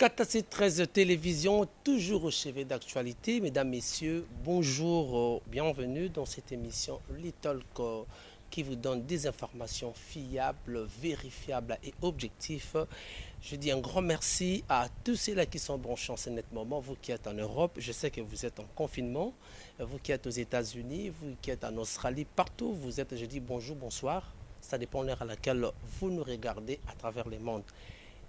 Katase 13 Télévision, toujours au chevet d'actualité. Mesdames, Messieurs, bonjour, bienvenue dans cette émission Little Co qui vous donne des informations fiables, vérifiables et objectives. Je dis un grand merci à tous ceux-là qui sont branchés en ce net moment, vous qui êtes en Europe, je sais que vous êtes en confinement, vous qui êtes aux États-Unis, vous qui êtes en Australie, partout où vous êtes, je dis bonjour, bonsoir. Ça dépend de l'heure à laquelle vous nous regardez à travers le monde.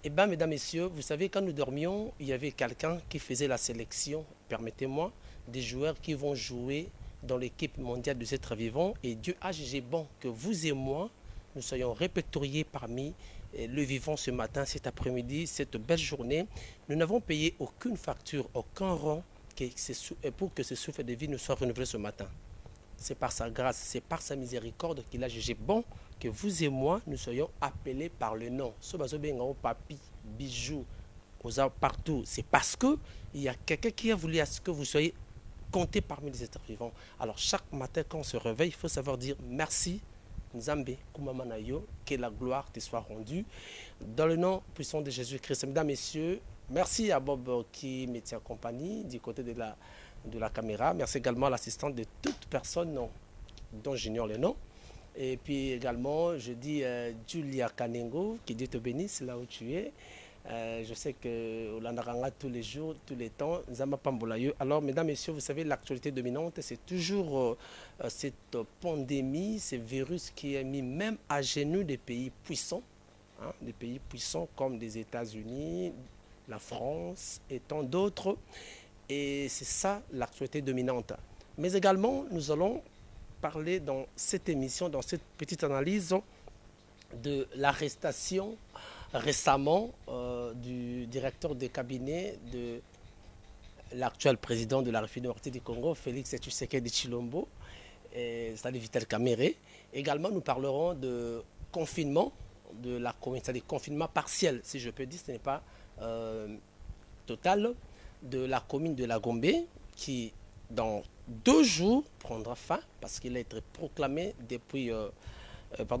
Eh bien, mesdames, messieurs, vous savez, quand nous dormions, il y avait quelqu'un qui faisait la sélection, permettez-moi, des joueurs qui vont jouer dans l'équipe mondiale des êtres vivants. Et Dieu a jugé bon que vous et moi, nous soyons répertoriés parmi le vivant ce matin, cet après-midi, cette belle journée. Nous n'avons payé aucune facture, aucun rang pour que ce souffle de vie nous soit renouvelé ce matin. C'est par sa grâce, c'est par sa miséricorde qu'il a jugé bon que vous et moi, nous soyons appelés par le nom. Papi, bijoux, partout. C'est parce qu'il y a quelqu'un qui a voulu à ce que vous soyez comptés parmi les êtres vivants. Alors chaque matin quand on se réveille, il faut savoir dire merci, Nzambe, Kumamanayo, que la gloire te soit rendue. Dans le nom puissant de Jésus-Christ. Mesdames, Messieurs, merci à Bob qui me tient compagnie du côté de la caméra. Merci également à l'assistante de toute personne dont j'ignore le nom. Et puis également, je dis Julia Kanengo, que Dieu te bénisse là où tu es. Je sais que l'Anaranga tous les jours, tous les temps, Zamba Pambolayo. Alors, mesdames, messieurs, vous savez, l'actualité dominante, c'est toujours cette pandémie, ce virus qui a mis même à genoux des pays puissants, hein, des pays puissants comme les États-Unis, la France et tant d'autres. Et c'est ça l'actualité dominante. Mais également, nous allons parler dans cette émission, dans cette petite analyse de l'arrestation récemment du directeur de cabinet de l'actuel président de la République démocratique du Congo, Félix Tshisekedi Tshilombo, c'est-à-dire Vital Kamerhe. Également, nous parlerons de confinement, de la commune, c'est-à-dire confinement partiel, si je peux dire, ce n'est pas total, de la commune de la Gombe, qui dans 2 jours prendra fin parce qu'il a été proclamé depuis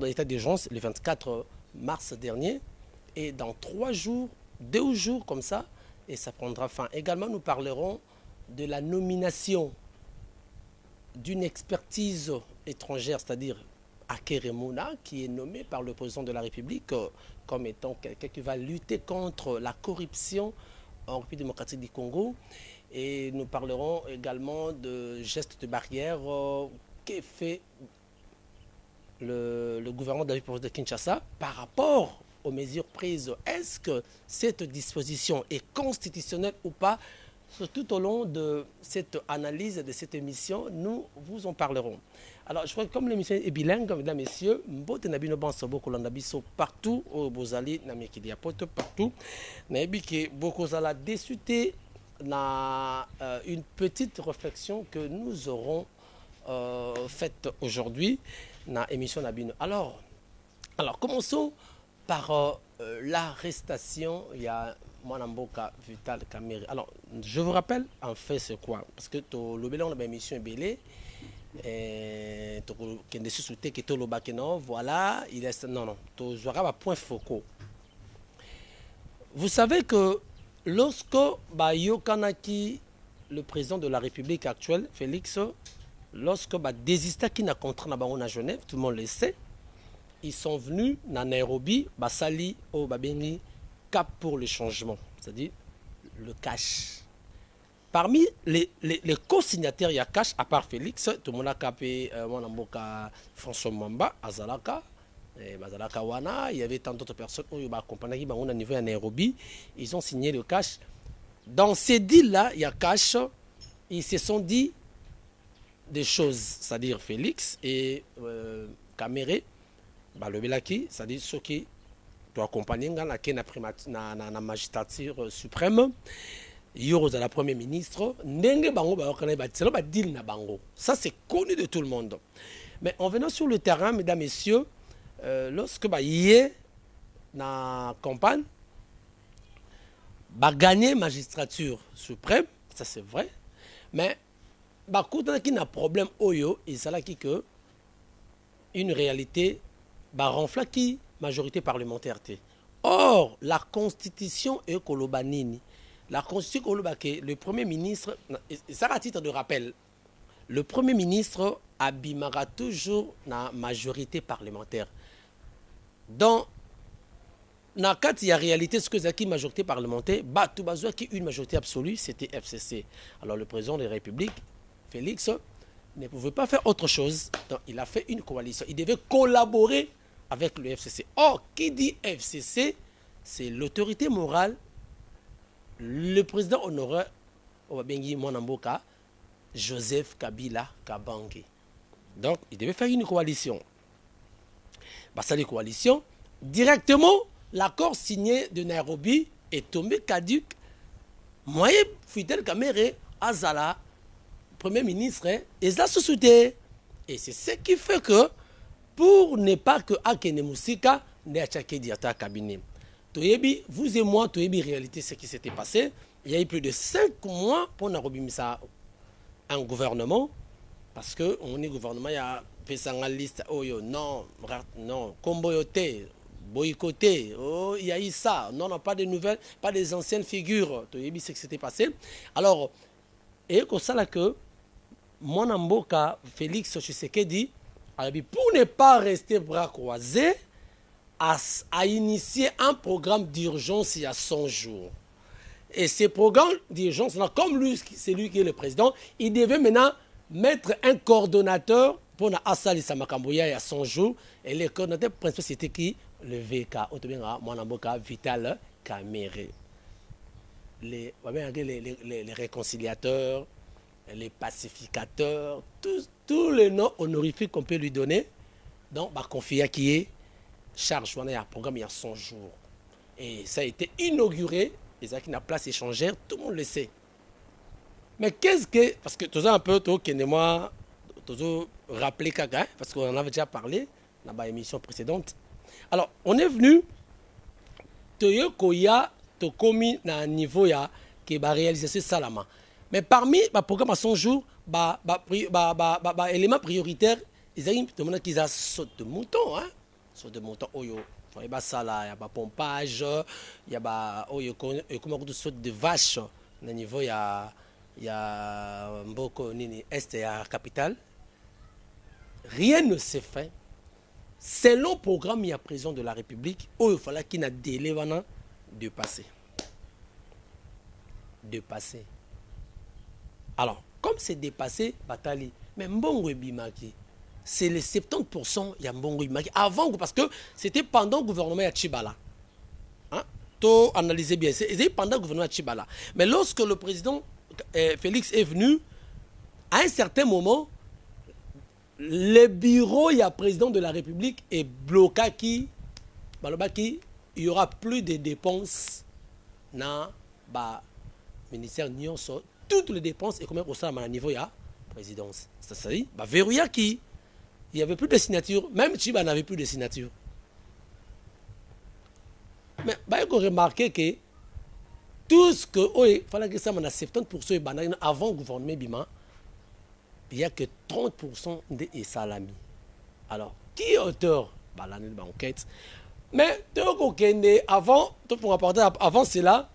l'état d'urgence le 24 mars dernier. Et dans 3 jours, 2 jours comme ça, et ça prendra fin. Également, nous parlerons de la nomination d'une expertise étrangère, c'est-à-dire Akeremona, qui est nommé par le président de la République comme étant quelqu'un qui va lutter contre la corruption en République démocratique du Congo. Et nous parlerons également de gestes de barrière qu'est fait le gouvernement de la République de Kinshasa par rapport aux mesures prises. Est-ce que cette disposition est constitutionnelle ou pas? Tout au long de cette analyse, de cette émission, nous vous en parlerons. Alors, je crois que comme l'émission est bilingue, mesdames et messieurs, partout au Bozali, partout, beaucoup à la désuté. Une petite réflexion que nous aurons faite aujourd'hui dans l'émission Nabino. Alors, commençons par l'arrestation. Il y a Mwanamboka Vital Kamerhe. Alors, je vous rappelle, en fait, c'est quoi? Parce que le bilan de l'émission est belé. Voilà, il est. Non, tu joueras à point focaux. Vous savez que lorsque Yokanaki, le président de la République actuelle, Félix, lorsque désista qui n'a contraint à Genève, tout le monde le sait, ils sont venus à Nairobi, Basali au Babeni, Cap pour le changement, c'est-à-dire le cash. Parmi les co-signataires, il y a cash, à part Félix, tout le monde a capé François Mwamba, Azalaka. Il y avait tant d'autres personnes qui ont accompagné au niveau à Nairobi. Ils ont signé le cash. Dans ces deals-là, il y a cash. Ils se sont dit des choses, c'est-à-dire Félix et Kamerhe, le Belaki, c'est-à-dire ceux qui doivent accompagner la magistrature suprême. Yoro la première ministre. Ça, c'est connu de tout le monde. Mais en venant sur le terrain, mesdames, messieurs, lorsque y est dans la campagne, gagner magistrature suprême, ça c'est vrai, mais quand il y a un problème, il s'agit que une réalité, renfla qui majorité parlementaire. Or, la constitution est Kolobanini. La constitution Kolobake, le premier ministre, ça à titre de rappel, le premier ministre abimera toujours la majorité parlementaire. Dans la réalité, ce que c'est une majorité parlementaire, qui une majorité absolue, c'était FCC. Alors le président de la République, Félix, ne pouvait pas faire autre chose. Donc, il a fait une coalition. Il devait collaborer avec le FCC. Or, qui dit FCC, c'est l'autorité morale, le président honoraire, Obabengi Mwanamboka, Joseph Kabila Kabange. Donc, il devait faire une coalition. Ça, les coalitions, directement, l'accord signé de Nairobi est tombé caduc. Moyen Fidel Kamere, Azala, Premier ministre, et ça se soutient. Et c'est ce qui fait que, pour ne pas que Akene Moussika n'ait attaqué Diata cabinet. Toyebi, vous et moi, Toyebi, réalité, ce qui s'était passé, il y a eu plus de 5 mois pour Nairobi Missa un gouvernement, parce que on est gouvernement, il y a fait sa liste, oh yo, non, comboyoté, boycotté, oh, il y a eu ça, non, pas de nouvelles, pas des anciennes figures, Toyebi, ce qui s'était passé. Alors, et comme ça, là, que Mwanamboka, Félix Tshisekedi, pour ne pas rester bras croisés, a initié un programme d'urgence il y a 100 jours. Et ce programme d'urgence, comme lui, c'est lui qui est le président, il devait maintenant mettre un coordonnateur pour Assali Samakamboya il y a 100 jours. Et le coordonnateur principal, c'était qui? Le VK, Mwanamboka Vital Kamere. Les réconciliateurs, les pacificateurs, tous les noms honorifiques qu'on peut lui donner. Donc, confier qui est charge, il y a un programme il y a 100 jours. Et ça a été inauguré, et ça qui n'a place échangère, tout le monde le sait. Mais qu'est-ce que... Parce que tout ça un peu, tout moi, tout rappeler Kaga, parce qu'on en avait déjà parlé dans l'émission précédente. Alors, on est venu, Toyo Koya, Tokomi, na un niveau qui va réaliser ce salama. Mais parmi le programme à 100 jours, élément prioritaire, ils ont qu'ils ont sauté de mouton, hein? Sauté de mouton, il y a ça là, il y a pompage, il y a comment on saute de vache, au niveau il y a Mboko Nini Est et à Capitale. Rien ne s'est fait. Selon le programme, il y a président de la République, il fallait qu'il y ait un délai de passer. De passer. Alors, comme c'est dépassé, Batali, mais Mbongo Bimaki, c'est les 70%, il y a Mbongo Bimaki. Avant, parce que c'était pendant le gouvernement de Chibala. Hein? Tout analysez bien, c'était pendant le gouvernement de Chibala. Mais lorsque le président Félix est venu, à un certain moment, le bureau, il y a président de la République est bloqué il y aura plus de dépenses dans le ministère Nyonso. Toutes les dépenses et combien au sein à niveau de la présidence. C'est-à-dire, verrouilla qui il n'y avait plus de signature, même Chiba n'avait plus de signature. Mais il faut remarquer que tout ce que il fallait que ça m'a 70% avant le gouvernement Bima, il n'y a que 30% de salami. Alors, qui est auteur? L'année de l'enquête. Mais avant, pour apporter avant cela,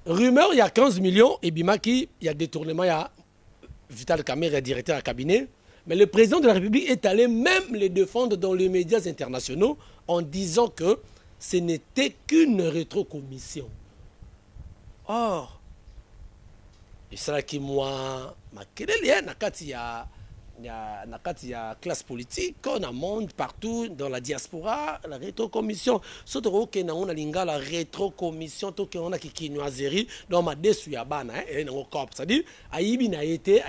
rumeur, il y a 15 millions et Bimaki, il y a détournement, il y a Vital Kamere, directeur à cabinet. Mais le président de la République est allé même les défendre dans les médias internationaux en disant que ce n'était qu'une rétrocommission. Or, il sera qui moi, il y a classe politique, on a monde partout dans la diaspora, la rétrocommission. Surtout que on a la rétrocommission, tout que on a qui kinoiserie, dans ma déçu ya bana, et on cop, c'est-à-dire aïbi na été,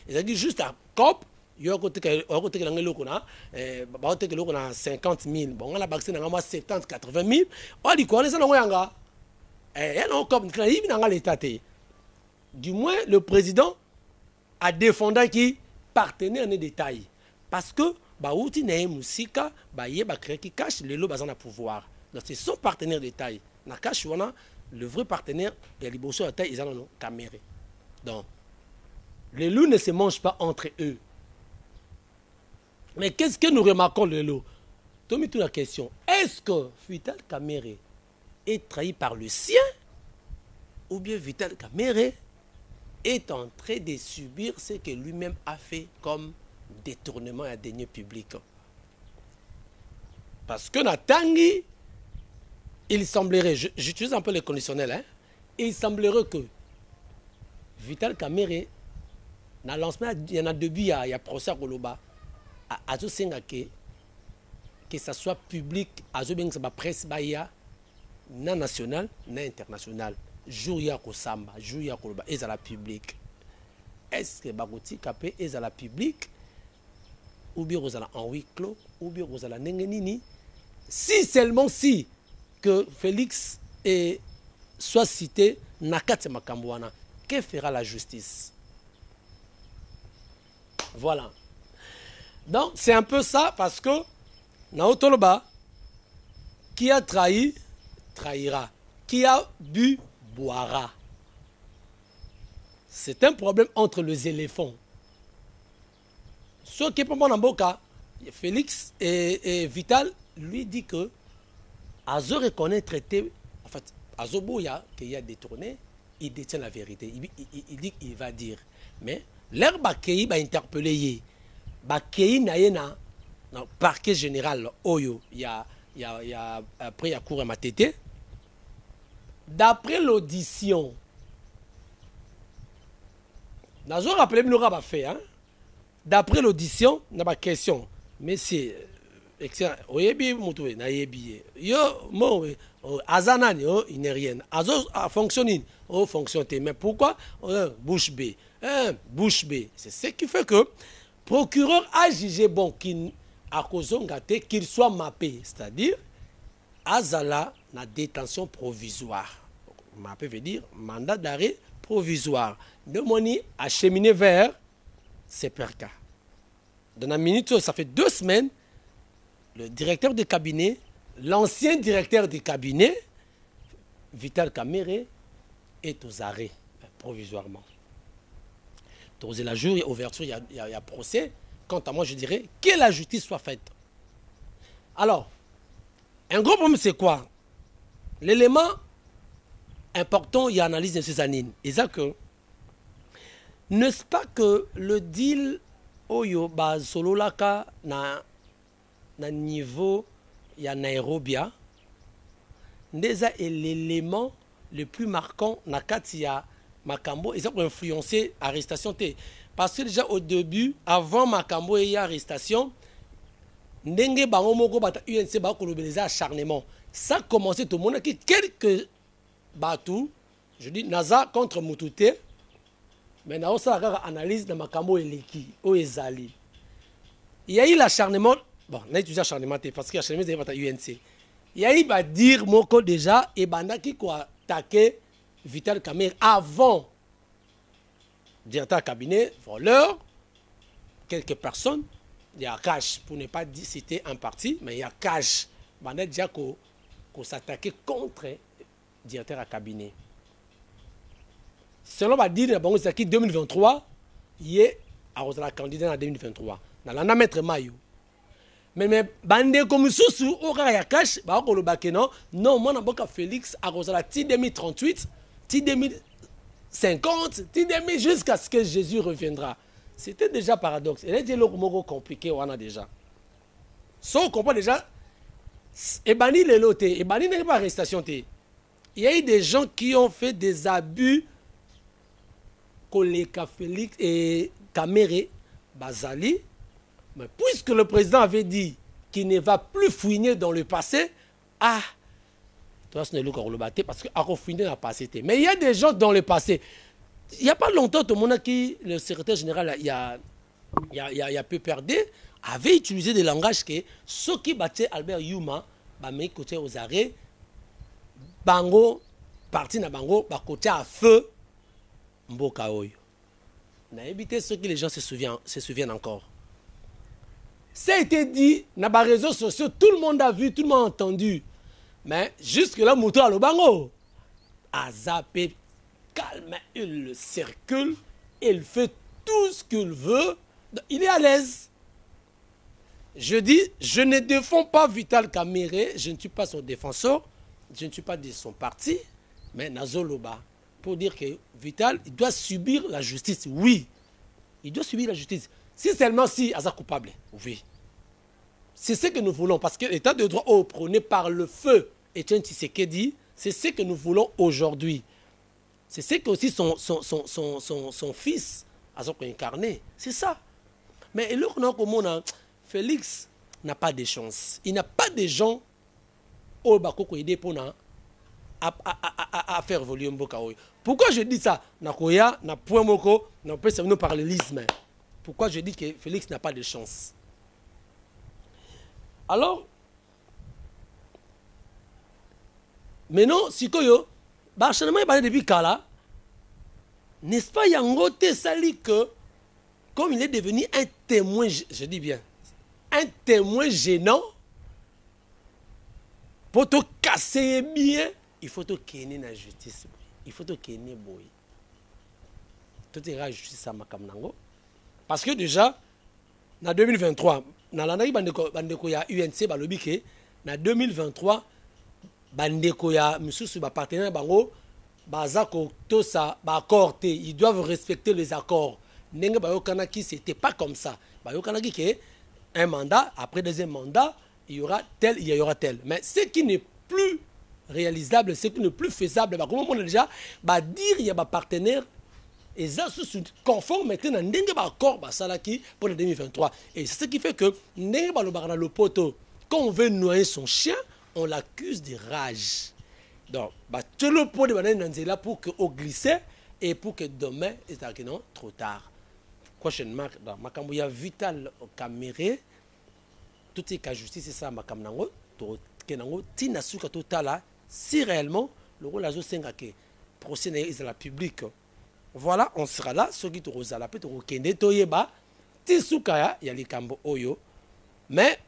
c'est-à-dire juste à cop. Il y a côté que l'on a 50 000, bon, on a baxé dans 70, 80 000, on dit quoi, les gens ont l'État. Du moins, le président a défendu qui partenaire en détail. Parce que, outi na musika, qui cache le lot bazana pouvoir. Donc, c'est son partenaire de taille. Na cache, le vrai partenaire, il y a les bourgeois de taille, ils ont caméra. Donc, les loups ne se mangent pas entre eux. Mais qu'est-ce que nous remarquons le lot? Tommy, toute la question, est-ce que Vital Kamerhe est trahi par le sien ou bien Vital Kamerhe est en train de subir ce que lui-même a fait comme détournement à deniers publics? Parce que Natangi, il semblerait, j'utilise un peu les conditionnels, hein, il semblerait que Vital Kamerhe, dans le lancement, il y en a deux buts, il y a procès à Koloba, à que ça soit public, à la presse, na national, na international. Jour ya Kosamba, jour ya Koloba, et à la public. Est-ce que Bagoti Kapé est à la public, ou bien vous allez en huis clos, ou bien vous allez nengenini? Si seulement si que Félix soit cité, Nakate Makambouana, que fera la justice? Voilà. Donc c'est un peu ça parce que Naotoloba, qui a trahi, trahira. Qui a bu, boira. C'est un problème entre les éléphants. Ce qui est pour moi dans le cas, Félix et Vital lui dit que Azo reconnaît traité, en fait, Azo Boya, qui a détourné, il détient la vérité. Il dit qu'il va dire. Mais l'air Bakei va interpeller. Bakei na dans le parquet général Oyo, il y a après il y a cours à Matete. D'après l'audition, Nazo rappelé me l'aura fait, hein. D'après l'audition, n'a pas question. Mais c'est excellent. Oyebi mutué na yebi. Yo mo azanani il n'est rien. Azo fonctionne, fonctionne. Mais pourquoi bouche B, bouche B. C'est ce qui fait que procureur a jugé bon qu'il qu'il soit mappé, c'est-à-dire azala na détention provisoire. Mappé veut dire mandat d'arrêt provisoire. De moni acheminé vers CPRK. Dans la minute, ça fait 2 semaines, le directeur de cabinet, l'ancien directeur de cabinet, Vital Kamerhe, est aux arrêts provisoirement. Donc, la jour, il y a ouverture, il y a procès. Quant à moi, je dirais que la justice soit faite. Alors, un gros problème, c'est quoi? L'élément important, il y a analyse de Suzanine. Et ça que, n'est-ce pas que le deal Oyo, solo laka na niveau, il y a Nairobi, déjà est l'élément le plus marquant na Katia Makambo, et ça pour influencer l'arrestation. Parce que déjà au début, avant Makambo et l'arrestation, Ndenge Bango Moko Bata UNC Bako acharnement. Ça a commencé tout le monde qui quelques batou, je dis Naza contre Mutute, mais na osa analyse de Makambo et Leki, au Ezali. Il y a eu l'acharnement, bon, on a utilisé l'acharnement parce que l'acharnement c'est Bata UNC. Il y a eu dire Moko déjà et Banda qui quoi attaqué Vital Kamerhe avant directeur cabinet, voleur, quelques personnes, il y a cash, pour ne pas citer un parti, mais il y a cash. On a déjà qu'on s'attaquait contre le directeur à cabinet. Selon va dire, bon, c'est qui 2023, il est à candidat en 2023. Dans la maître Mayo. Mais bande comme sous aura ya cash, bah on le bac non, moi n'a Félix à Rosala 2038, 2050, jusqu'à ce que Jésus reviendra. C'était déjà paradoxe. Il était compliqué, on a déjà. Si on comprend déjà, et bani les lotés, et bani n'est pas arrestation. Il y a eu des gens qui ont fait des abus, Koleka Félix et Kamerhe Bazali. Mais puisque le président avait dit qu'il ne va plus fouiner dans le passé, toi, ce n'est pas le battre parce qu'il a fouiné dans le passé. Mais il y a des gens dans le passé. Il n'y a pas longtemps, tout le monde qui, le secrétaire général, il y a peu perdu, avait utilisé des langages que ceux qui battaient Albert Yuma, mais côté aux arrêts, Bango, parti na Bango, côté à feu, Mboka Oyo. N'a évité ce que les gens se souviennent encore. Ça a été dit dans les réseaux sociaux, tout le monde a vu, tout le monde a entendu. Mais jusque-là, Moutou a le Bango. A zappé, calme, il circule, il fait tout ce qu'il veut, il est à l'aise. Je dis, je ne défends pas Vital Kamerhe, je ne suis pas son défenseur, je ne suis pas de son parti, mais Nazoloba, pour dire que Vital, il doit subir la justice, oui. Il doit subir la justice. Si seulement si il est coupable, oui. C'est ce que nous voulons, parce que l'état de droit prôné par le feu Etienne Tshisekedi, c'est ce que nous voulons aujourd'hui. C'est ce que aussi son fils a incarné. C'est ça. Mais le Félix n'a pas de chance. Il n'a pas de gens au Bakoko aider pour à faire évoluer Mboka. Pourquoi je dis ça? Nakoya, na point moko, na peut nous parallélisme. Pourquoi je dis que Félix n'a pas de chance? Alors, maintenant, si koyo, Barchanama est parlé depuis Kala, n'est-ce pas Yangote Sali que, comme il est devenu un témoin, je dis bien, un témoin gênant, pour te casser bien, il faut te kenner la justice. Il faut te kenner boy. Tout est la justice à Makamnango. Parce que déjà, en 2023, dans l'année où il y a UNC, en 2023, bandeko ya misusu ba partenaire bango bazako to ça ba accord, ils doivent respecter les accords. Nenge ba yokanaki c'était pas comme ça. Ba yokanaki que un mandat après deuxième mandat, il y aura tel, il y aura tel. Mais ce qui n'est plus réalisable, ce qui n'est plus faisable, bah comment on a déjà bah dire il y a ba partenaire et ça sous conforme maintenant nenge ba accord ba salaki pour le 2023. Et c'est ce qui fait que nenge ba le poto quand on veut noyer son chien, on l'accuse de rage. Donc, tu le pot de manière là pour que au glisser et pour que demain, c'est non trop tard. Prochainement, dans Makambuya Vital Kamerhe, tout est qu'à justice, c'est ça, Makamnango, Kenango, Tina Suka Totala, si réellement le rôle de Sengake, procès est à la public. Voilà, on sera là, ceux qui te rosala, peut te rekende, toyeba, Tisukaya, il y a les Kambo Oyo, mais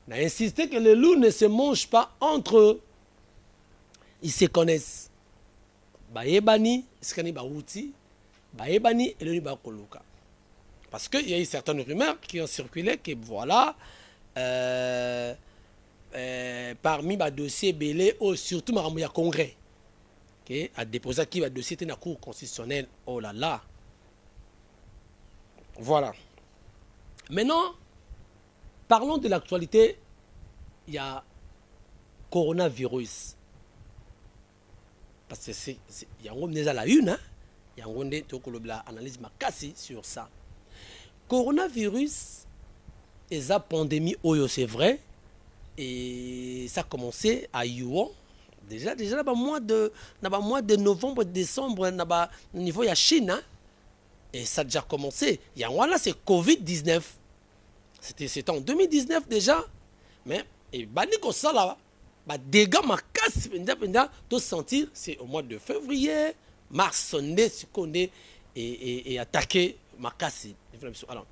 on a insisté que les loups ne se mangent pas entre eux. Ils se connaissent. Baebani, Skani Baouti, Baebani et le Bakoluka. Parce qu'il y a eu certaines rumeurs qui ont circulé que voilà, parmi les dossiers belés, surtout Maramouya Congrès, qui a déposé qui va dossier dans la Cour constitutionnelle. Oh là là. Voilà. Maintenant, parlons de l'actualité. Il y a coronavirus. Parce que il y a déjà la une, hein? Il y a une analyse makasi sur ça. Coronavirus et sa pandémie, c'est vrai. Et ça a commencé à Yuan. Déjà dans le mois de novembre, décembre, au niveau de la Chine. Hein? Et ça a déjà commencé. Il y a là, c'est Covid-19. C'était en 2019 déjà. Mais, et baniko ça là, dégâts ma casse, de sentir, c'est au mois de février, mars, sonné, ce qu'on est, et attaqué ma casse. Alors,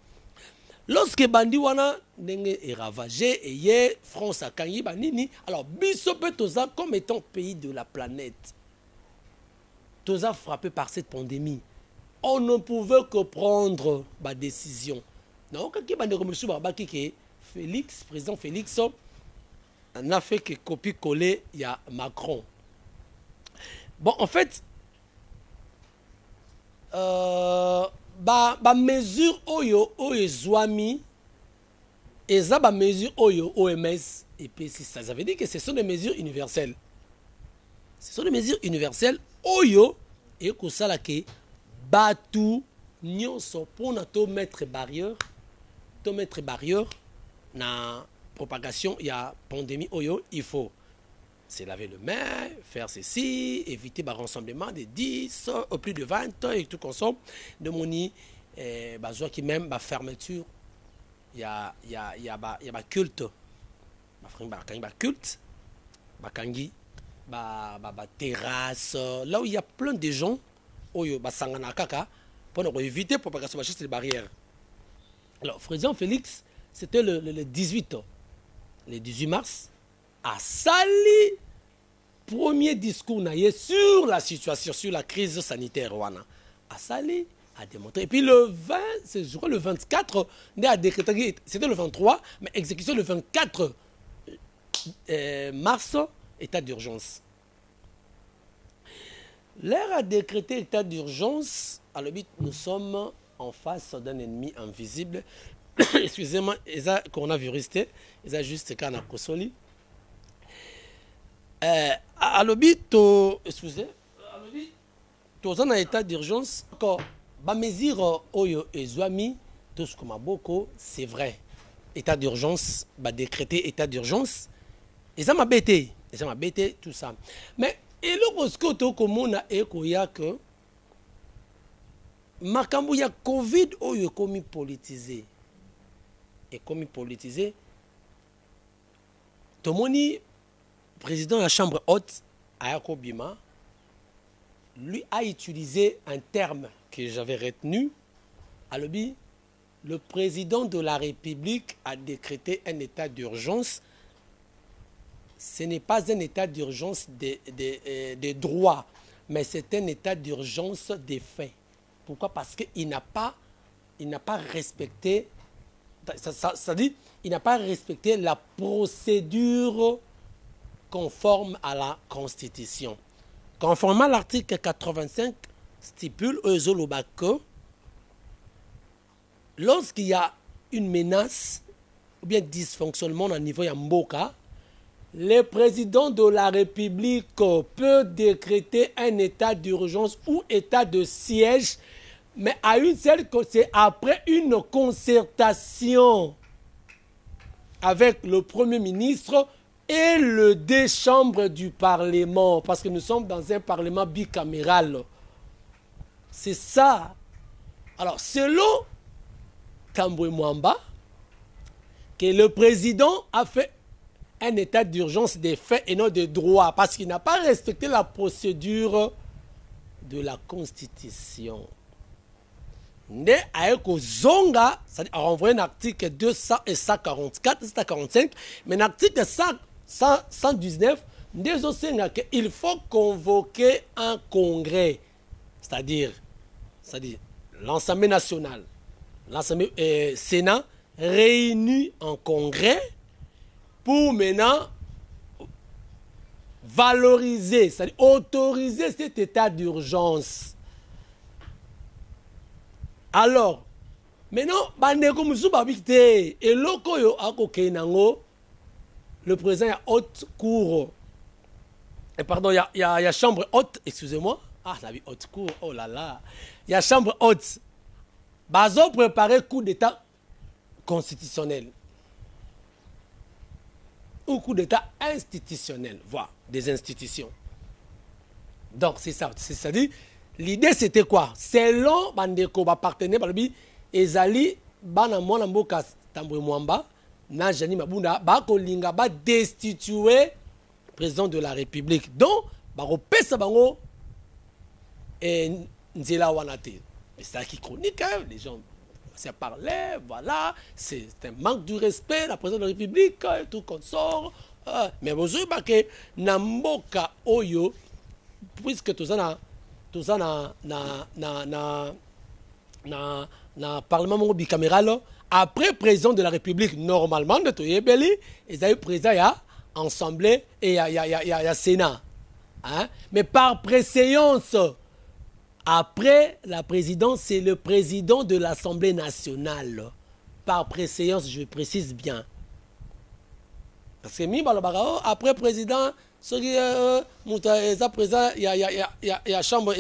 lorsque bandi wana est ravagé, et hier, France a kangi banini, alors, bisope toza comme étant pays de la planète, toza frappé par cette pandémie, on ne pouvait que prendre ma décision. Non, quand il y a Félix, président Félix, on a fait que copier-coller, il y a Macron. Bon, en fait, mesure oyo Zouami, et ça, mesure oyo OMS, et puis ça veut dire que ce sont des mesures universelles. Ce sont des mesures universelles oyo, et que ça là que Batou, nyonso pour na mettre barrière, na propagation, il y a pandémie oyo, il faut se laver les mains, faire ceci, éviter le rassemblement de 10 ou plus de 20 et tout consomme. De moni, qui même la fermeture, il y a culte, culte, terrasse, là où il y a plein de gens, oyo basangana kaka pour éviter la propagation de barrières. Alors, président Félix, c'était le 18 mars, à Sali, premier discours sur la situation, sur la crise sanitaire. À Sali, a démontré. Et puis le 20, je crois le 24, on a décrété, c'était le 23, mais exécution le 24 mars, état d'urgence. L'air a décrété état d'urgence, à l'obit, nous sommes en face d'un ennemi invisible. Excusez-moi, ils ont coronavirus, ils ont juste qu'un akosoli. À l'obit, excusez, à l'obit, tous en état d'urgence, quand ba mesure oyo ezwami tout ce comme beaucoup, c'est vrai. État d'urgence, ba décréter état d'urgence, ils ont m'abêté, tout ça. Mais et le ce que komona ekoya que makambo ya Covid oyo komi politisé. Et comme politisé, Tomoni, président de la Chambre haute, Ayako Bima, lui a utilisé un terme que j'avais retenu. À l'objet, le président de la République a décrété un état d'urgence. Ce n'est pas un état d'urgence des droits, mais c'est un état d'urgence des faits. Pourquoi? Parce qu'il n'a pas respecté, ça dit, il n'a pas respecté la procédure conforme à la Constitution. Conformément à l'article 85, stipule que lorsqu'il y a une menace ou bien dysfonctionnement au niveau Yamboka, le président de la République peut décréter un état d'urgence ou état de siège, mais à une seule c'est après une concertation avec le Premier ministre et le deux chambres du Parlement, parce que nous sommes dans un Parlement bicaméral. C'est ça. Alors, selon Tambwe Mwamba, que le président a fait un état d'urgence des faits et non des droits, parce qu'il n'a pas respecté la procédure de la Constitution. Né Aeko Zonga, c'est-à-dire a renvoyé un article 200 et 144, 145, mais l'article 119, il faut convoquer un congrès, c'est-à-dire l'Assemblée nationale, l'Assemblée Sénat réunis en congrès pour maintenant valoriser, c'est-à-dire autoriser cet état d'urgence. Alors, maintenant, le président a haute cour. Et pardon, il y a chambre haute, excusez-moi. Ah, la vie haute cour, oh là là. Il y a chambre haute. Bazo préparé coup d'état constitutionnel. Ou coup d'état institutionnel, voire des institutions. Donc, c'est ça. C'est-à-dire, l'idée, c'était quoi? Selon Bandeko, partenaire, Ezali, Banamona Mboka Tambwe Mwamba, Najani Mabunda, Bakolinga, ba destituer président de la République. Donc, Baropesa Bango et Nzela Wanate. C'est ça qui chronique, hein? Les gens se parlaient, voilà, c'est un manque du respect, la présidente de la République, et tout consort. Mais vous savez que Namboka Oyo, puisque tout ça na Parlement bicaméral, après président de la République, normalement, de Toyebeli, ils ont eu président, il y a Assemblée et il y a Sénat. Hein? Mais par préséance, après la présidence, c'est le président de l'Assemblée nationale. Par préséance, je précise bien. Parce que après président, il y a chambre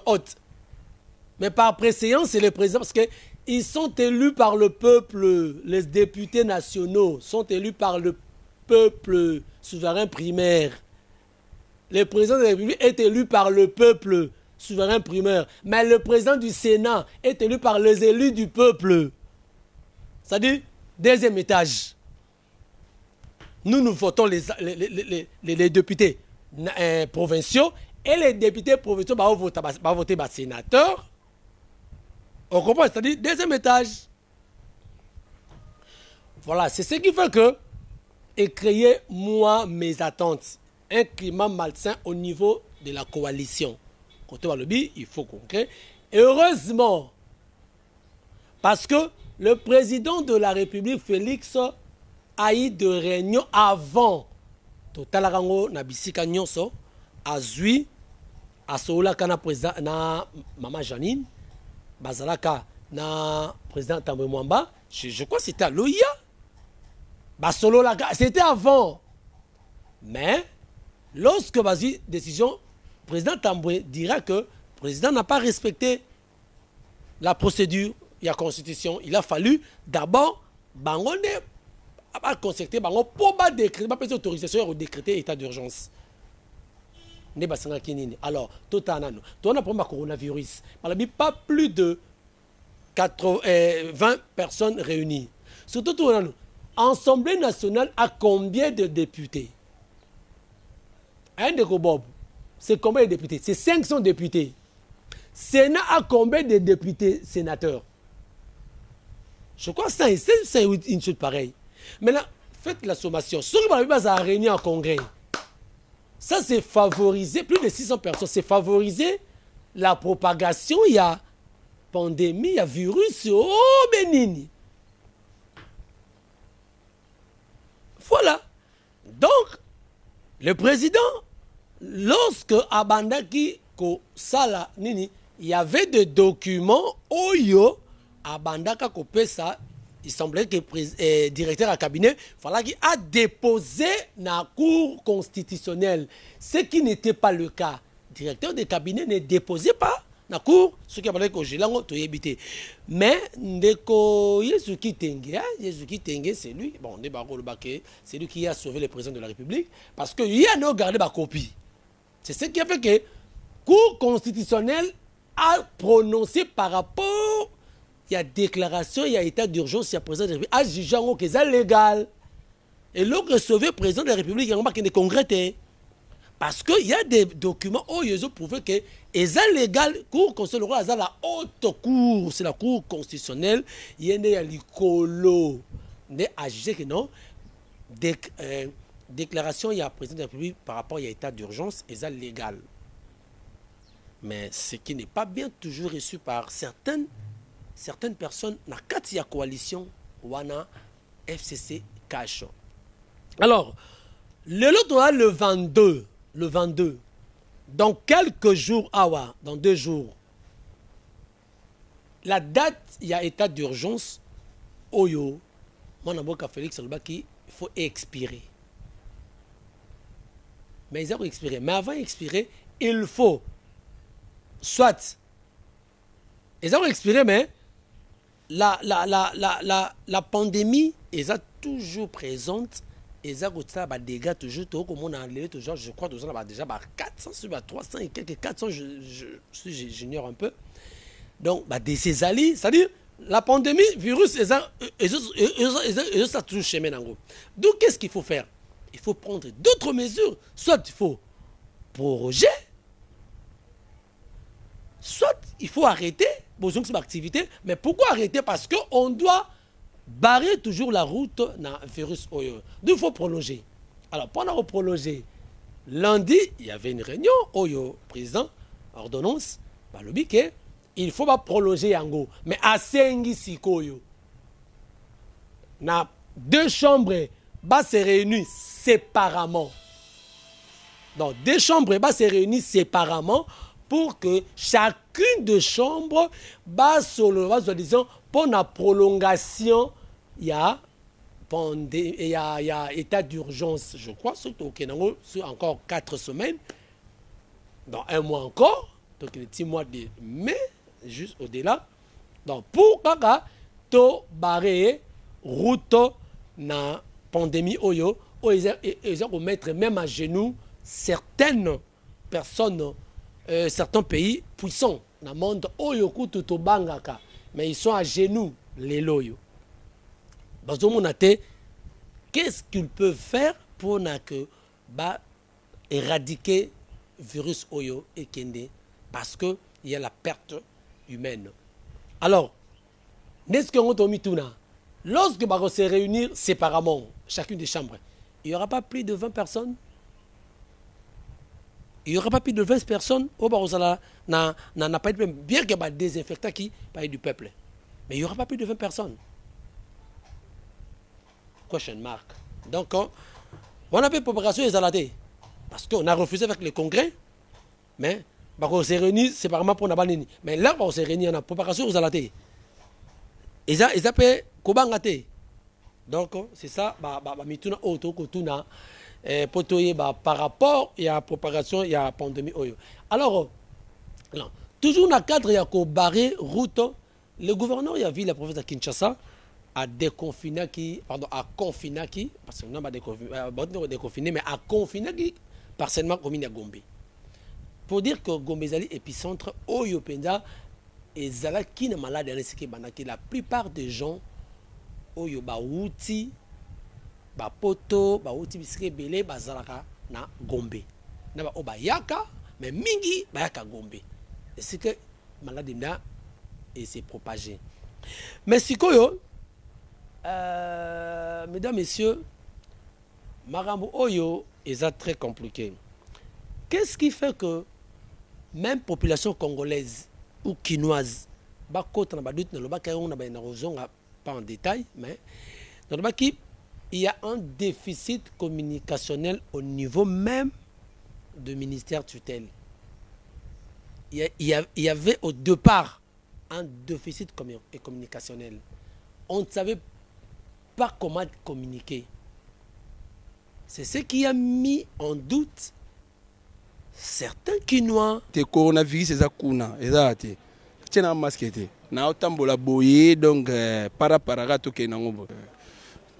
haute. Mais par préséance, c'est le président parce qu'ils sont élus par le peuple. Les députés nationaux sont élus par le peuple souverain primaire. Le président de la République est élu par le peuple souverain primaire. Mais le président du Sénat est élu par les élus du peuple. C'est-à-dire, deuxième étage. Nous votons les députés provinciaux et les députés provinciaux vont voter les sénateurs. On comprend, c'est-à-dire deuxième étage. Voilà, c'est ce qui fait que et créer, moi, mes attentes. Un climat malsain au niveau de la coalition. Côté Walobi, il faut qu'on crée. Heureusement, parce que le président de la République, Félix, a eu de réunions avant. Totalarango na bisika nyonso, azui, asolaka na président na Maman Janine, bazalaka na président Tambwe Mwamba, je crois que c'était à l'OIA. C'était avant. Mais, lorsque vas-y décision, le président Tambwe dira que le président n'a pas respecté la procédure, il y a constitution. Il a fallu d'abord, bangonne, a constaté, bangon, pour décréter, pas peut autorisation au décréter état d'urgence. Alors, tout on a le coronavirus. Pas plus de 20 personnes réunies. Surtout, l'Assemblée nationale a combien de députés? Un de Bob, c'est combien de députés? C'est 500 députés. Sénat a combien de députés sénateurs? Je crois que c'est une chose pareille. Maintenant, faites la sommation. Ceux qui vont réunir en congrès, ça c'est favoriser, plus de 600 personnes, c'est favoriser la propagation. Il y a pandémie, il y a virus, oh bénigne. Voilà. Donc, le président, lorsque Abandaki ko sala nini, il y avait des documents oyo Abandaka ko pesa, il semblait que le directeur à cabinet, fallait qu'il a déposé dans la cour constitutionnelle, ce qui n'était pas le cas. Le directeur de cabinet ne déposait pas dans la cour, ce qui a parlé que j'ai évité. Mais Yesuki Tengue, c'est lui, bon, c'est lui qui a sauvé le président de la République, parce qu'il a gardé ma copie. C'est ce qui a fait que la Cour constitutionnelle a prononcé par rapport, il y a déclaration, il y a état d'urgence, il y a président de la République, a jugé que c'est légal. Et l'autre recevait le président de la République, il y a un des congrès. Parce qu'il y a des documents où ils ont prouvé que c'est légal, Cour constitutionnelle, c'est la haute cour, c'est la Cour constitutionnelle, il y a l'écolo. Il a jugé que non, déclaration, il y a président de la République par rapport à l'état d'urgence, c'est légal. Mais ce qui n'est pas bien toujours reçu par certaines personnes dans la coalition Wana FCC Cash. Alors, le 22, dans quelques jours, dans 2 jours, la date, il y a état d'urgence, Oyo, mon Félix Salbaki, il faut expirer. Mais ils ont expiré. Mais avant d'expirer, il faut soit, ils ont expiré, mais la pandémie est toujours présente. Ils ont des dégâts toujours, je crois que nous avons déjà 400 sur 300 et quelques 400, j'ignore un peu. Donc, ces alliés, c'est-à-dire, la pandémie, virus, ils ont toujours chemin en gros. Donc, qu'est-ce qu'il faut faire? Il faut prendre d'autres mesures. Soit il faut proroger, soit il faut arrêter besoin de activité. Mais pourquoi arrêter? Parce qu'on doit barrer toujours la route dans le virus Oyo. Donc il faut prolonger. Alors pendant prolonger, lundi, il y avait une réunion Oyo, président, ordonnance, il ne faut pas prolonger Yango. Mais à Sengi Sikoyo, na 2 chambres se réunissent séparément. Donc 2 chambres se réunissent séparément pour que chacune des chambres disons, pour la prolongation, il y a état d'urgence, je crois, surtout sur encore 4 semaines, dans 1 mois encore, donc le petit mois de mai, juste au-delà. Donc pour to barrer route na pandémie Oyo, ils ont mettre même à genoux certaines personnes, certains pays puissants dans le monde Oyo Kutu Bangaka, mais ils sont à genoux, les loyaux. Qu'est-ce qu'ils peuvent faire pour éradiquer le virus Oyo et Kende? Parce qu'il y a la perte humaine. Alors, n'est-ce qu'on a mis tout là? Lorsque on va se réunir séparément, chacune des chambres, il n'y aura pas plus de 20 personnes. Il n'y aura pas plus de 20 personnes au Barosala, n'a pas été bien qu'il y ait des désinfectants qui parlent du peuple. Mais il n'y aura pas plus de 20 personnes. Question mark. Donc, on a fait propagation des aladés. Parce qu'on a refusé avec le congrès, mais on s'est réunis séparément pour Nabanini. Mais là, on s'est réunis en propagation aux aladés. Ils ont fait Kobangate. Donc, c'est ça, mituna auto kotuna par rapport à la propagation et à la pandémie. Alors, toujours dans le cadre, il y a barré route. Le gouverneur il a vu la province de Kinshasa à déconfiner à confiner qui, parce qu'on n'a pas déconfiné, mais à confiner qui, partiellement commune à Gombe. Pour dire que Gombe est l'épicentre, Oyo Penda et Zala qui n'est malade, la plupart des gens Oyo ba outi ba poto ba outi bisike belé ba zalaka na Gombe na ba obayaka mais mingi ba yaka Gombe et c'est que maladie là et s'est propagé mais sikoyo mesdames messieurs marambo oyo est très compliqué. Qu'est-ce qui fait que même population congolaise ou quinoise ba kota na ba doute na loba kayo na ba na rozonga pas en détail, mais il y a un déficit communicationnel au niveau même du ministère tutelle. Il y avait au départ un déficit communicationnel. On ne savait pas comment communiquer. C'est ce qui a mis en doute certains Quinois. Le coronavirus est là. C'est un masque. Na otambola boye donc paraparaga to kenango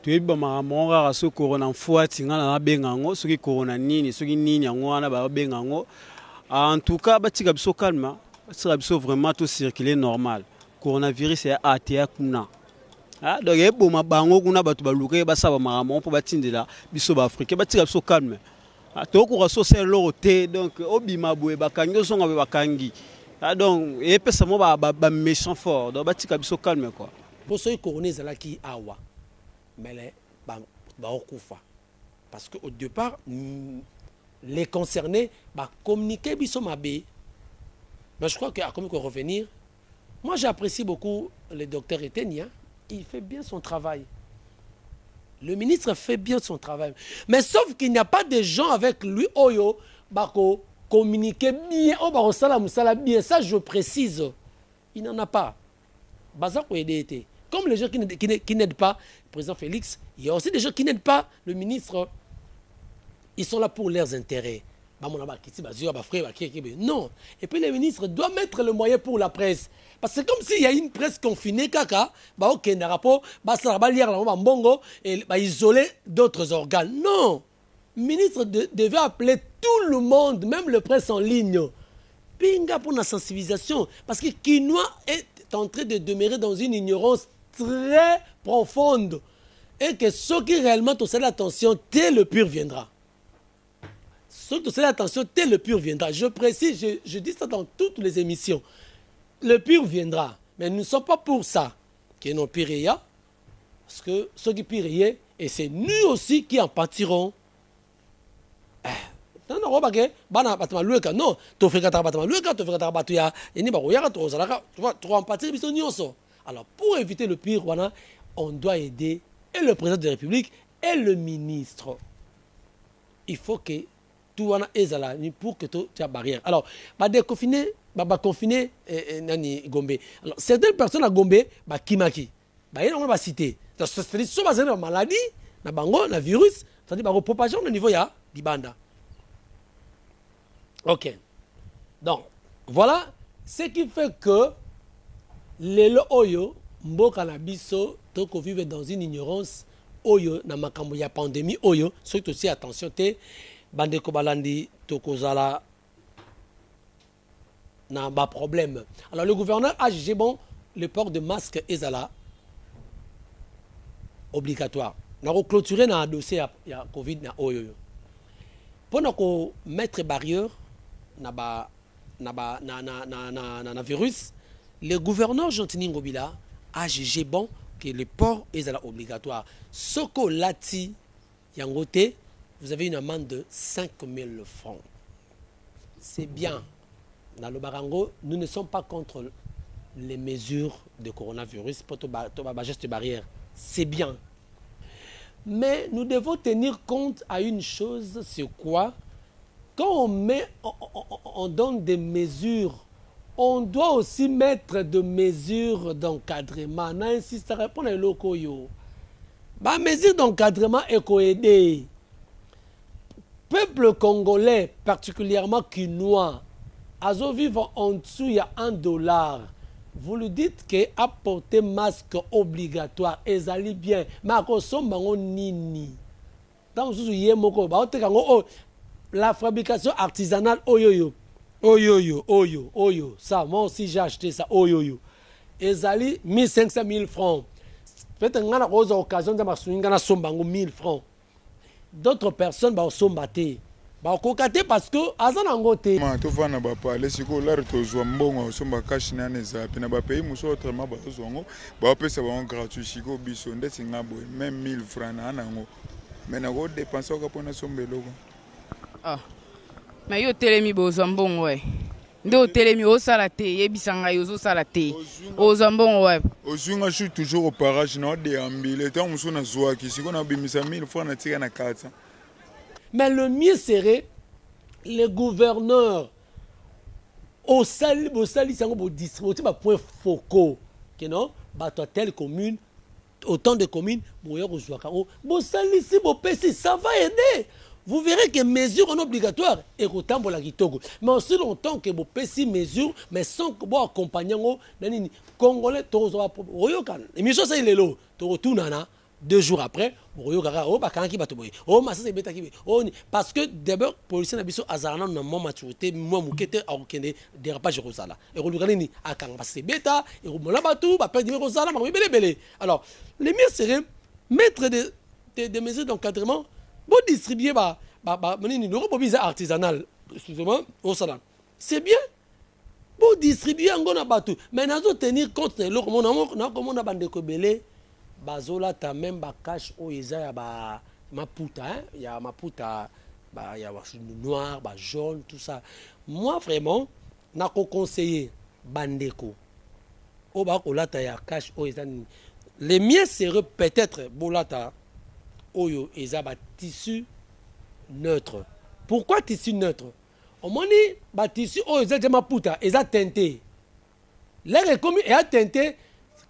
tu ba mamonga so corona fuati ngana na bengango soki corona nini soki nini yango wana ba bengango en tout cas batika biso calme sera biso vraiment tout circuler normal coronavirus est atea kuna donc e boma bango kuna batu baluke ba saba maramon po batindela biso ba africain batika biso calme to ko so c'est l'oroté donc obima boye bakangi so ngabe bakangi. Ah donc, et puis ça m'a méchant fort, donc batika biso calme quoi. Pour ceux qui connaissent là qui awa, mais les okufa, parce qu'au départ les concernés communiquer biso mabé. Mais je crois qu'à comme revenir, moi j'apprécie beaucoup le docteur Etenia, il fait bien son travail. Le ministre fait bien son travail, mais sauf qu'il n'y a pas de gens avec lui oyo bako communiquer bien, bien, ça je précise. Il n'en a pas. Comme les gens qui n'aident pas le président Félix, il y a aussi des gens qui n'aident pas le ministre. Ils sont là pour leurs intérêts. Non. Et puis les ministres doivent mettre le moyen pour la presse. Parce que c'est comme s'il y a une presse confinée, et isoler d'autres organes. Non. Le ministre devait appeler tout le monde, même le presse en ligne. Pinga pour la sensibilisation. Parce que Quinois est en train de demeurer dans une ignorance très profonde. Et que ceux qui réellement te cèdent l'attention, tel le pur viendra. Ceux qui te cèdent l'attention, tel le pur viendra. Je précise, je dis ça dans toutes les émissions. Le pur viendra. Mais nous ne sommes pas pour ça. Qui n'ont pire rien. Parce que ceux qui pire rien, et c'est nous aussi qui en pâtirons. Non, alors pour éviter le pire, on doit aider et le président de la République et le ministre. Il faut que tout est là pour que tout soit barrière. Alors, confiner Gombe. Alors, certaines personnes à Gombe, Kimaki, on va citer. C'est soit une maladie, un virus, c'est-à-dire propagation au niveau du banda. Ok. Donc, voilà ce qui fait que les Oyo, Mboka na biso, toko vivre dans une ignorance, Oyo, na makambo ya pandémie, Oyo, surtout aussi attention, te, bande ko balandi, toko zala, na ba problème. Alors, le gouverneur a jugé bon, le port de masque ezala obligatoire. Na clôturer na dossier ya Covid na Oyo. Pour nous mettre barrière, na virus, le gouverneur Jean-Tini Ngobila a jugé bon que le port est obligatoire. Soko Lati Yangote, vous avez une amende de 5 000 francs. c'est bien. Dans le Barango, nous ne sommes pas contre les mesures de coronavirus pour les gestes barrières. C'est bien. Mais nous devons tenir compte à une chose, c'est quoi? Quand on donne des mesures, on doit aussi mettre des mesures d'encadrement. On insiste à répondre à l'oko. Les mesures d'encadrement est coaidé. Peuple congolais, particulièrement quinois, azo vivre en dessous, il y a $1. Vous lui dites que apporter masque obligatoire, ezali bien, mais à consommer nini. Dans la fabrication artisanale, oyoyo, ça, moi aussi j'ai acheté ça, oyoyo. Ezali 1500 000 francs. Peut-être qu'on a l'occasion de m'assurer 1000 francs. D'autres personnes vont sombater. Bakokate parce que azana ngote to vana ba pale siko la to zwa mbongo somba cash na neza pe na ba pays muso autrement ba to zongo ba pesa ba gratuit siko biso ndesi ngabo même 1000 francs na nango mais na go dépenser ka pona sombe loko ah mais yo telemi bo zambongo we ndo telemi o sala te yebisanga yo zo sala te o zambongo we ozunga je suis toujours au parage na de ambile tant muso na zwa ki siko na bimisa 1000 francs na tika na 400. Mais le mieux serait les gouverneurs au sali sango bo distribuer ba point focaux que non ba toi telle commune autant de communes bo yo zwa ka bo sali si bo pesi ça va aider. Vous verrez que mesures sont obligatoires et autant la kitoko. Mais aussi longtemps que bo pesi mesures mais sans que bo accompagner nani congolais tozo oyokan. Émission ça il est là to retourna 2 jours après, parce que d'abord, les policiers n'ont pas de maturité, moi, je suis en dérapage. Alors, les mieux serait mettre des mesures d'encadrement pour distribuer les artisanales. Excusez-moi, c'est bien. Pour distribuer en Gonabatu. Mais nous devons tenir compte de l'eau. Bazola ta même ba cash o eza ya ba maputa hein il y a maputa ba ya noir ba jaune tout ça. Moi vraiment na ko conseiller bandeko o ba ko lata ya cash o eza les miens serait peut-être bolata oyo eza ba tissu neutre. Pourquoi tissu neutre? On moni ba tissu o eza de maputa eza teinté. L'air est comme et a teinté.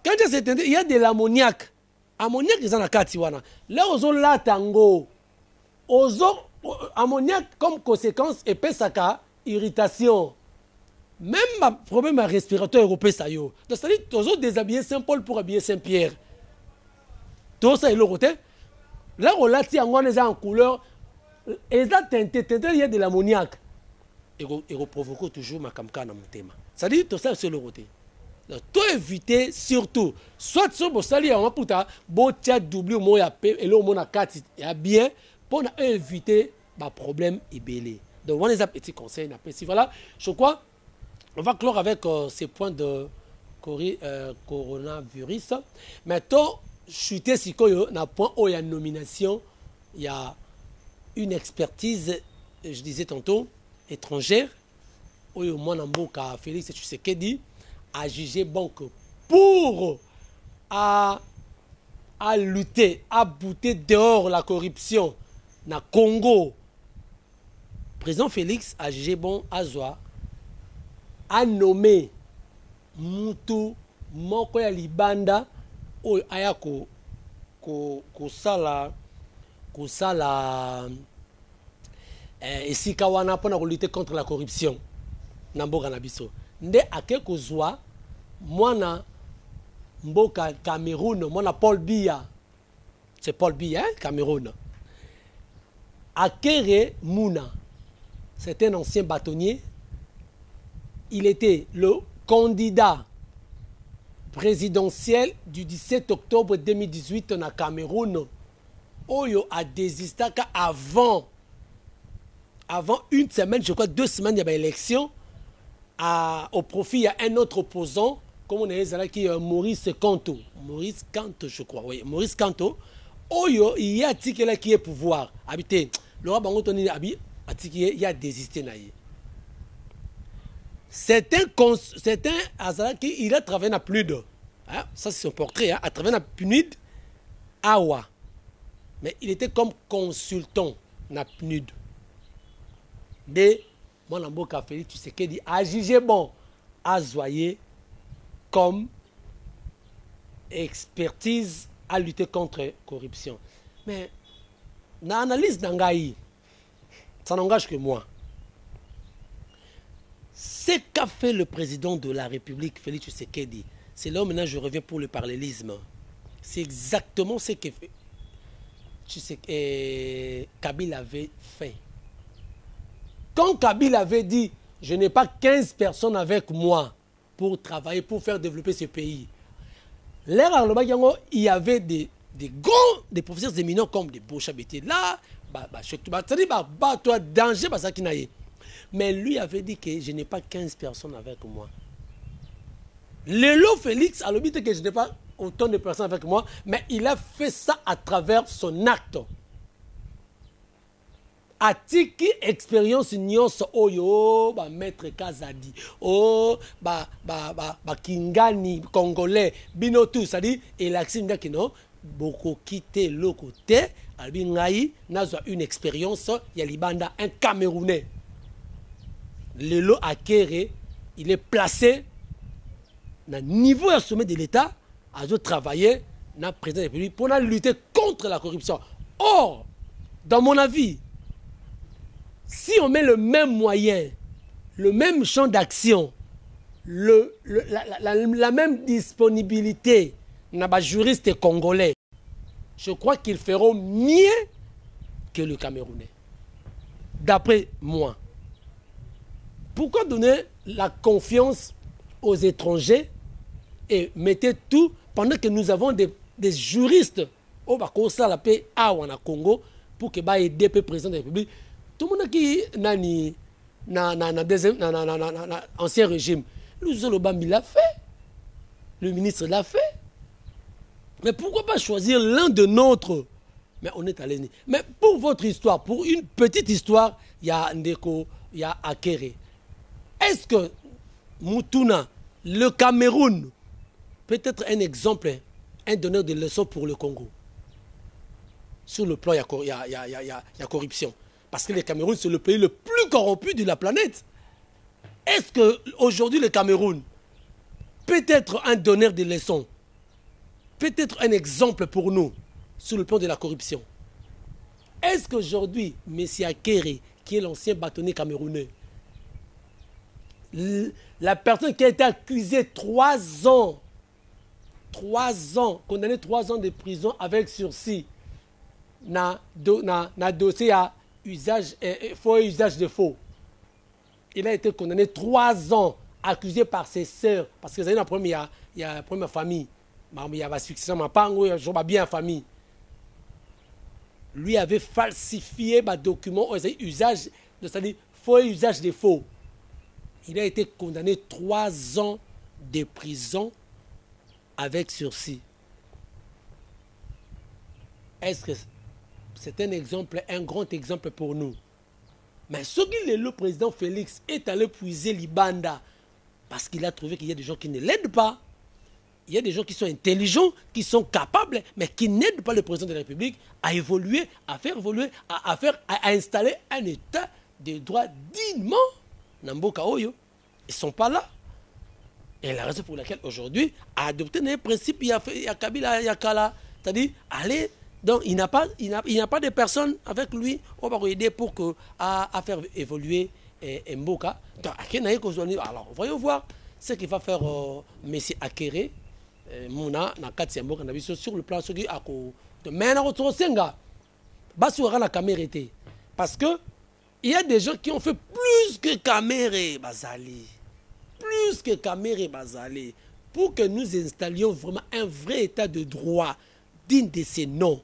Quand c'est teinté il y a de l'ammoniac. Ammoniac ils en a kati wana. Là ozo latango. Ozo ammoniac comme conséquence et saka irritation. Même un problème respiratoire européen ça yo. Donc ça dit ozo déshabiller Saint-Paul pour habiller Saint-Pierre. Tout ça est le côté. Là on lati en en couleur et ça teinté il y a de l'ammoniac. Et provoque toujours ma kamka na mutema. Ça dit tout ça c'est le côté. Tout éviter surtout soit sur bo sali en puta bo tia double mo ya pe et le mo na kati ya bien pour éviter ba problème ibélé. Donc on les a petits conseils na pe si voilà je crois on va clore avec ces points de coronavirus. Maintenant chuter sikoyo na point où il y a nomination il y a une expertise je disais tantôt étrangère où mon amboka Félix Tshisekedi a jugé bon que pour à lutter, à bouter dehors la corruption na Congo, président Félix a jugé bon à Zoa a nommé Mutu Moko ya Libanda o ayako ko sala esika wana pona ko lutter contre la corruption na mboka na biso. Nde ake kozwa mwana mboka Cameroun mwana Paul Biya c'est Paul Biya hein, Cameroun Akere Mouna c'est un ancien bâtonnier il était le candidat présidentiel du 17 octobre 2018 na Cameroun oyo a désisté avant une semaine je crois 2 semaines il y avait élection au profit, il y a un autre opposant, comme on est là, qui est Maurice Kanto, je crois, oui, Maurice Kanto. Oyo, il y a ticket là qui est pouvoir. Habité, le roi Bango Tony Abi, il y a désisté naïe. C'est un hasard qui a travaillé à PNUD. Hein? Ça, c'est son portrait. Hein? A travaillé à PNUD, Awa. Mais il était comme consultant à PNUD. Mais, moi, Namboka Félix Tshisekedi a jugé bon à Zoyer comme expertise à lutter contre la corruption. Mais, dans l'analyse d'Angaï, ça n'engage que moi. Ce qu'a fait le président de la République, Félix Tshisekedi, c'est là où maintenant je reviens pour le parallélisme. C'est exactement ce que Kabila avait fait. Quand Kabila avait dit « Je n'ai pas 15 personnes avec moi pour travailler, pour faire développer ce pays », il y avait des professeurs éminents comme des Boucha Bété là, danger, mais lui avait dit que je n'ai pas 15 personnes avec moi. Lélo Félix a dit que je n'ai pas autant de personnes avec moi, mais il a fait ça à travers son acte. Atiki expérience nyonso oyo ba maître Kazadi oh ba Kingani congolais bino tout ça dit et l'accès ndakino boko quitter le côté albi ngai nazwa une expérience ya libanda un Camerounais Lelo Akere il est placé na niveau à sommet de l'État à travailler na président de la République pour lutter contre la corruption. Or dans mon avis, si on met le même moyen, le même champ d'action, la même disponibilité dans les juristes congolais, je crois qu'ils feront mieux que le Camerounais. D'après moi. Pourquoi donner la confiance aux étrangers et mettez tout pendant que nous avons des juristes au Bakosa la paix à Congo pour que aider le président de la République. Tout le monde qui nani ancien régime, Luzolo-Bambi l'a fait, le ministre l'a fait. Mais pourquoi pas choisir l'un de nôtres? Mais on est allé. Mais pour votre histoire, pour une petite histoire, il y a Ndeko, il y a Akere. Est-ce que Mutuna, le Cameroun, peut être un exemple, un donneur de leçons pour le Congo? Sur le plan, il y a corruption. Parce que le Cameroun, c'est le pays le plus corrompu de la planète. Est-ce qu'aujourd'hui, le Cameroun peut être un donneur de leçons, peut être un exemple pour nous sur le plan de la corruption? Est-ce qu'aujourd'hui, M. Akere, qui est l'ancien bâtonnier camerounais, la personne qui a été accusée 3 ans, condamnée 3 ans de prison avec sursis, na dossier à faux usage de faux. Il a été condamné 3 ans, accusé par ses sœurs, parce que c'est la première famille. Il y a succession, il y a bien famille. Lui avait falsifié des documents, usage, c'est-à-dire faux usage de faux. Il a été condamné 3 ans de prison avec sursis. Est-ce que c'est un exemple, un grand exemple pour nous? Mais ce que le président Félix est allé puiser Libanda parce qu'il a trouvé qu'il y a des gens qui ne l'aident pas. Il y a des gens qui sont intelligents, qui sont capables, mais qui n'aident pas le président de la République à évoluer, à faire évoluer, à installer un état de droit dignement. Namboka Oyo, ils ne sont pas là. Et la raison pour laquelle aujourd'hui, à adopter les principes, il y a Kabila, il y a Kala, c'est-à-dire, allez, donc il n'y a pas de personnes avec lui, on va aider pour à faire évoluer Mboka. Donc, alors, voyons voir ce qu'il va faire M. Akere, Mouna, Nakati Mboka, sur le plan, mais la caméra était. Parce que il y a des gens qui ont fait plus que Kamere Bazali. Plus que Kamere Bazali. Pour que nous installions vraiment un vrai état de droit digne de ces noms,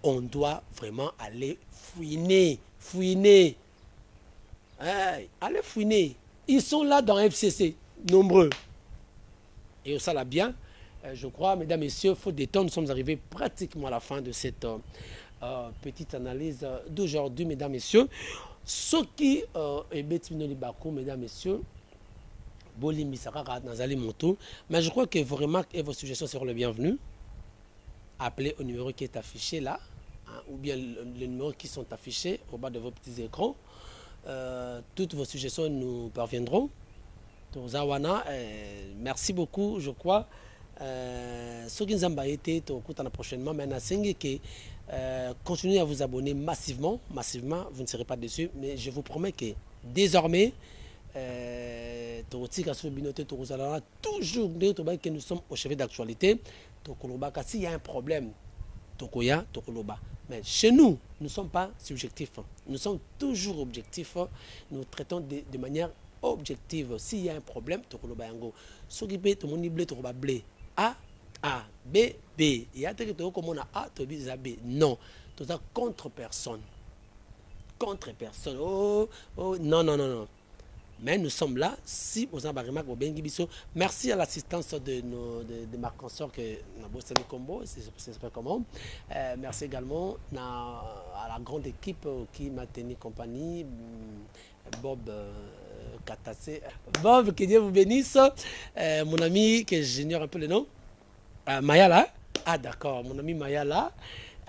on doit vraiment aller fouiner. Allez fouiner. Ils sont là dans FCC, nombreux. Et ça l'a bien. Je crois, mesdames, messieurs, faute de temps, nous sommes arrivés pratiquement à la fin de cette petite analyse d'aujourd'hui, mesdames, messieurs. Ce qui est Betty Nolibako, mesdames, messieurs, Bolimi Sakara Nazali Moto. Mais je crois que vos remarques et vos suggestions seront les bienvenues. Appelez au numéro qui est affiché là, hein, ou bien les numéros qui sont affichés au bas de vos petits écrans. Toutes vos suggestions nous parviendront. Tozawana, merci beaucoup, je crois. Soki Nzamba été prochainement, mais continuez à vous abonner massivement, vous ne serez pas déçus, mais je vous promets que désormais, toujours que nous sommes au chevet d'actualité. S'il y a un problème, mais chez nous, nous ne sommes pas subjectifs, nous sommes toujours objectifs, nous traitons de manière objective. S'il y a un problème, A, A, B, B. Il y a des gens qui ont A, B. Non, tout ça contre personne. Contre personne. Oh, non, non, non, non. Mais nous sommes là. Si vous avez remarqué, merci à l'assistance de ma consort que Nabosani Combo, c'est pas comment. Merci également à la grande équipe qui m'a tenu compagnie. Bob Katassé. Bob, que Dieu vous bénisse. Mon ami, que j'ignore un peu le nom. Mayala. Ah d'accord, mon ami Mayala.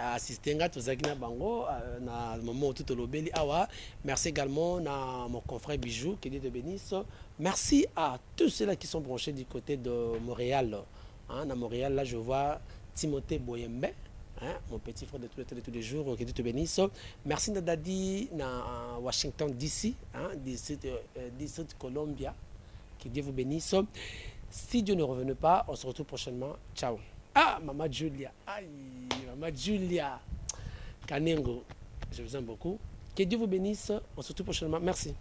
Assistenga Tozagina Bango, na moment tout le beli awa. Merci également à mon confrère Bijou, que Dieu te bénisse. Merci à tous ceux-là qui sont branchés du côté de Montréal. Hein, à Montréal, là, je vois Timothée Boyembe, hein, mon petit frère de tous les jours, que Dieu te bénisse. Merci Nadadi, à Washington DC, hein, district Columbia, que Dieu vous bénisse. Si Dieu ne revenait pas, on se retrouve prochainement. Ciao. Ah, Maman Julia. Aïe, Maman Julia. Kanengo, je vous aime beaucoup. Que Dieu vous bénisse. On se retrouve prochainement. Merci.